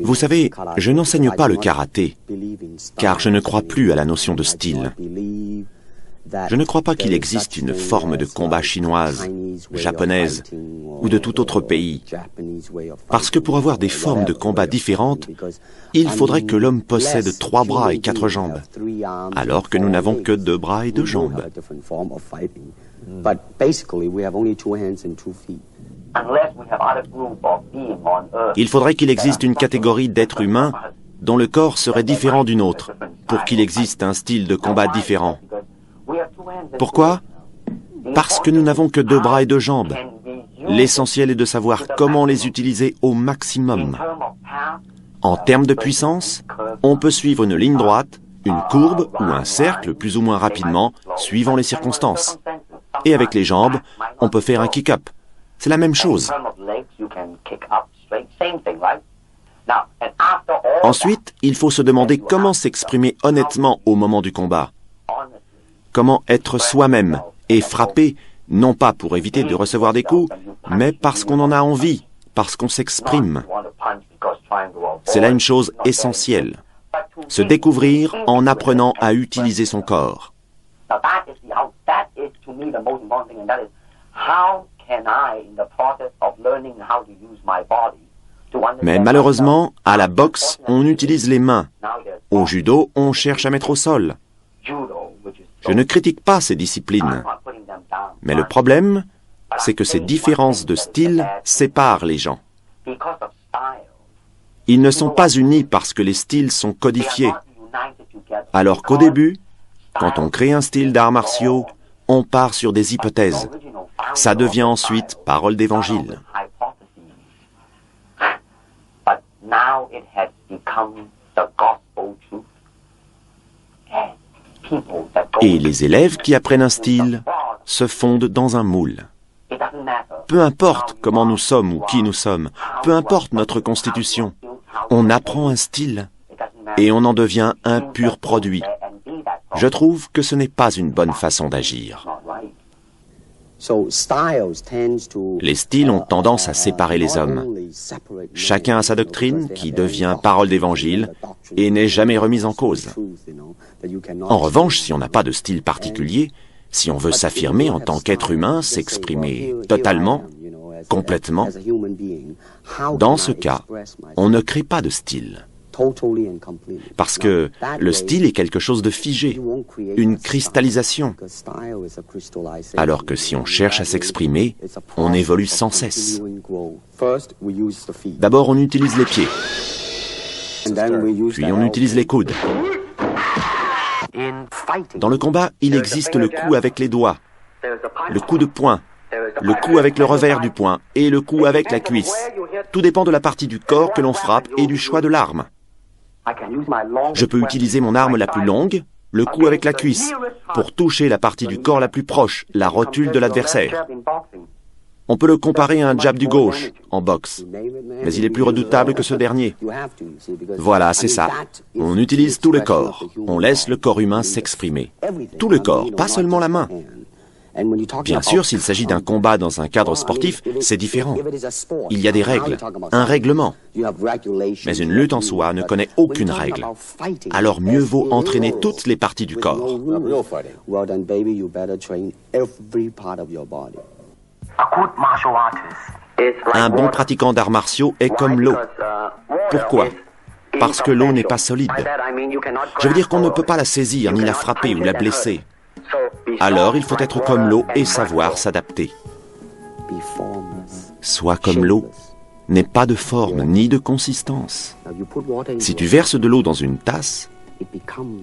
Vous savez, je n'enseigne pas le karaté, car je ne crois plus à la notion de style. Je ne crois pas qu'il existe une forme de combat chinoise, japonaise ou de tout autre pays. Parce que pour avoir des formes de combat différentes, il faudrait que l'homme possède 3 bras et 4 jambes, alors que nous n'avons que 2 bras et 2 jambes. Il faudrait qu'il existe une catégorie d'êtres humains dont le corps serait différent d'une autre, pour qu'il existe un style de combat différent. Pourquoi? Parce que nous n'avons que 2 bras et 2 jambes. L'essentiel est de savoir comment les utiliser au maximum. En termes de puissance, on peut suivre une ligne droite, une courbe ou un cercle plus ou moins rapidement, suivant les circonstances. Et avec les jambes, on peut faire un kick-up. C'est la même chose. Ensuite, il faut se demander comment s'exprimer honnêtement au moment du combat. Comment être soi-même et frapper, non pas pour éviter de recevoir des coups, mais parce qu'on en a envie, parce qu'on s'exprime. C'est là une chose essentielle. Se découvrir en apprenant à utiliser son corps. Mais malheureusement, à la boxe, on utilise les mains. Au judo, on cherche à mettre au sol. Je ne critique pas ces disciplines. Mais le problème, c'est que ces différences de style séparent les gens. Ils ne sont pas unis parce que les styles sont codifiés. Alors qu'au début, quand on crée un style d'arts martiaux, on part sur des hypothèses. Ça devient ensuite parole d'évangile. Et les élèves qui apprennent un style se fondent dans un moule. Peu importe comment nous sommes ou qui nous sommes, peu importe notre constitution, on apprend un style et on en devient un pur produit. Je trouve que ce n'est pas une bonne façon d'agir. Les styles ont tendance à séparer les hommes. Chacun a sa doctrine qui devient parole d'évangile et n'est jamais remise en cause. En revanche, si on n'a pas de style particulier, si on veut s'affirmer en tant qu'être humain, s'exprimer totalement, complètement, dans ce cas, on ne crée pas de style. Parce que le style est quelque chose de figé, une cristallisation. Alors que si on cherche à s'exprimer, on évolue sans cesse. D'abord, on utilise les pieds. Puis on utilise les coudes. Dans le combat, il existe le coup avec les doigts, le coup de poing, le coup avec le revers du poing et le coup avec la cuisse. Tout dépend de la partie du corps que l'on frappe et du choix de l'arme. Je peux utiliser mon arme la plus longue, le coup avec la cuisse, pour toucher la partie du corps la plus proche, la rotule de l'adversaire. On peut le comparer à un jab du gauche en boxe, mais il est plus redoutable que ce dernier. Voilà, c'est ça. On utilise tout le corps. On laisse le corps humain s'exprimer. Tout le corps, pas seulement la main. Bien sûr, s'il s'agit d'un combat dans un cadre sportif, c'est différent. Il y a des règles, un règlement. Mais une lutte en soi ne connaît aucune règle. Alors mieux vaut entraîner toutes les parties du corps. Un bon pratiquant d'arts martiaux est comme l'eau. Pourquoi? Parce que l'eau n'est pas solide. Je veux dire qu'on ne peut pas la saisir, ni la frapper ou la blesser. Alors il faut être comme l'eau et savoir s'adapter. Sois comme l'eau, n'est pas de forme ni de consistance. Si tu verses de l'eau dans une tasse,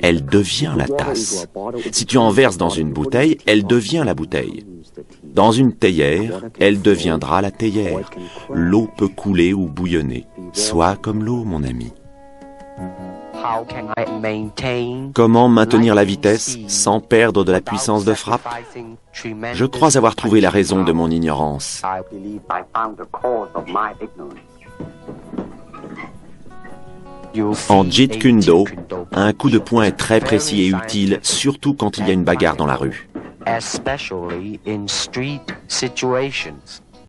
elle devient la tasse. Si tu en verses dans une bouteille, elle devient la bouteille. Dans une théière, elle deviendra la théière. L'eau peut couler ou bouillonner. Sois comme l'eau, mon ami. Comment maintenir la vitesse sans perdre de la puissance de frappe? Je crois avoir trouvé la raison de mon ignorance. En Jeet Kune Do, un coup de poing est très précis et utile, surtout quand il y a une bagarre dans la rue.